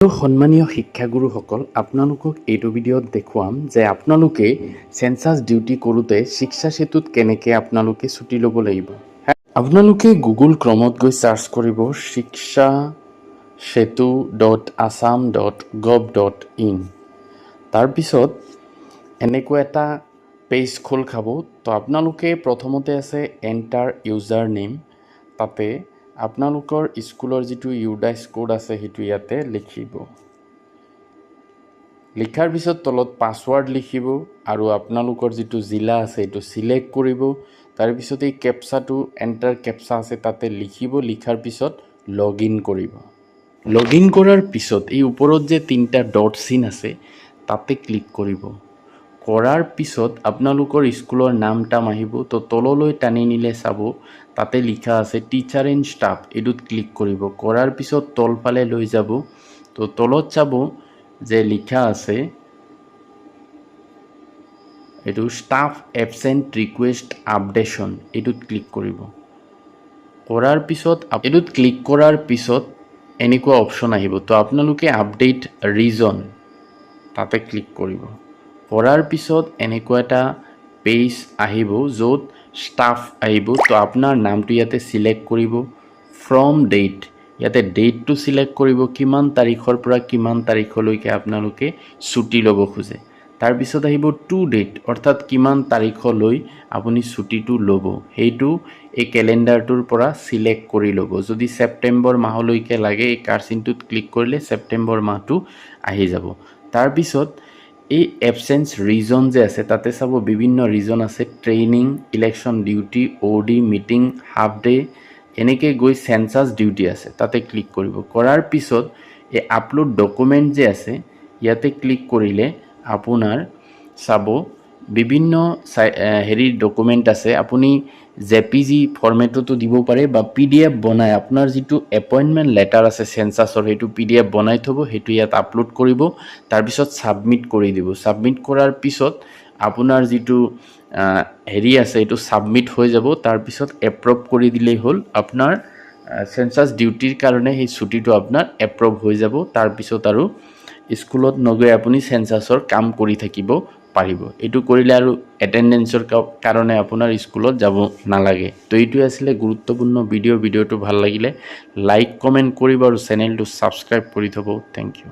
সম্মানীয় শিক্ষাগুৰুসকল, আপোনালোকক এইটো ভিডিঅ'ত দেখুৱাম যে আপোনালোকে সেন্সাস ডিউটি কৰোঁতে শিক্ষা সেতুত কেনেকৈ আপোনালোকে ছুটি ল'ব লাগিব। আপোনালোকে গুগল ক্ৰমত গৈ চাৰ্চ কৰিব shikshasetu.assam.gov.in। তাৰপিছত এনেকুৱা এটা পেজ খোল খাব। তো আপোনালোকে প্ৰথমতে আছে এণ্টাৰ ইউজাৰ নেম। তাতে আপোনালোকৰ স্কুলৰ যিটো ইউডাইচ কোড আছে সেইটো ইয়াতে লিখিব। লিখাৰ পিছত তলত পাছৱৰ্ড লিখিব আৰু আপোনালোকৰ যিটো জিলা আছে সেইটো সিলেক্ট কৰিব। তাৰপিছত এই কেপচাটো এণ্টাৰ কেপচা আছে তাতে লিখিব। লিখাৰ পিছত লগইন কৰিব। লগইন কৰাৰ পিছত এই ওপৰত যে তিনিটা ডট চিন আছে তাতে ক্লিক কৰিব। কৰাৰ পিছত আপোনালোকৰ স্কুলৰ নামটা আহিব। তো তললৈ টানি নিলে চাব তাতে লিখা আছে টিচাৰ এণ্ড ষ্টাফ, এইটোত ক্লিক কৰিব। কৰাৰ পিছত তলফালে লৈ যাব। তো তলত চাব যে লিখা আছে এইটো ষ্টাফ এবচেণ্ট ৰিকুৱেষ্ট আপডেশ্যন, এইটোত ক্লিক কৰিব। কৰাৰ পিছত এইটোত ক্লিক কৰাৰ পিছত এনেকুৱা অপশ্যন আহিব। তো আপোনালোকে আপডেট ৰিজন তাতে ক্লিক কৰিব। কৰাৰ পিছত এনেকুৱা এটা পেজ আহিব য'ত ষ্টাফ আহিব। তো আপোনাৰ নামটো ইয়াতে সিলেক্ট কৰিব। ফ্ৰম ডেট ইয়াতে ডেটটো সিলেক্ট কৰিব, কিমান তাৰিখৰ পৰা কিমান তাৰিখলৈকে আপোনালোকে ছুটি ল'ব খোজে। তাৰপিছত আহিব টু ডেট, অৰ্থাৎ কিমান তাৰিখলৈ আপুনি ছুটিটো ল'ব সেইটো এই কেলেণ্ডাৰটোৰ পৰা সিলেক্ট কৰি ল'ব। যদি ছেপ্টেম্বৰ মাহলৈকে লাগে এই কাৰ্চিনটোত ক্লিক কৰিলে ছেপ্টেম্বৰ মাহটো আহি যাব। তাৰপিছত এই এবচেঞ্চ ৰিজন যে আছে তাতে চাব বিভিন্ন ৰিজন আছে, training, election duty, Audi, meeting, half day, এনেকৈ গৈ সেন্সাস ডিউটি আছে তাতে ক্লিক কৰিব। কৰাৰ পিছত এই আপলোড ডকুমেণ্ট যে আছে ইয়াতে ক্লিক কৰিলে আপোনাৰ চাব বিভিন্ন ডকুমেণ্ট আছে। আপুনি জেপিজি ফৰ্মেটতো দিব পাৰে বা PDF বনাই আপোনাৰ যিটো এপইণ্টমেণ্ট লেটাৰ আছে সেন্সাসৰ সেইটো PDF বনাই থ'ব, সেইটো ইয়াত আপলোড কৰিব। তাৰপিছত ছাবমিট কৰি দিব। ছাবমিট কৰাৰ পিছত আপোনাৰ যিটো আছে এইটো ছাবমিট হৈ যাব। তাৰপিছত এপ্ৰুভ কৰি দিলেই হ'ল। আপোনাৰ সেন্সাস ডিউটিৰ কাৰণে সেই ছুটিটো আপোনাৰ এপ্ৰুভ হৈ যাব। তাৰপিছত আৰু স্কুলত নগৈ আপুনি সেন্সাসৰ কাম কৰি থাকিব পাৰিব। এইটো কৰিলে আৰু এটেণ্ডেঞ্চৰ কাৰণে আপোনাৰ স্কুলত যাব নালাগে। তো এইটোৱে আছিলে গুৰুত্বপূৰ্ণ ভিডিঅ'টো ভাল লাগিলে লাইক কমেণ্ট কৰিব আৰু চেনেলটো ছাবস্ক্ৰাইব কৰি থ'ব। Thank U.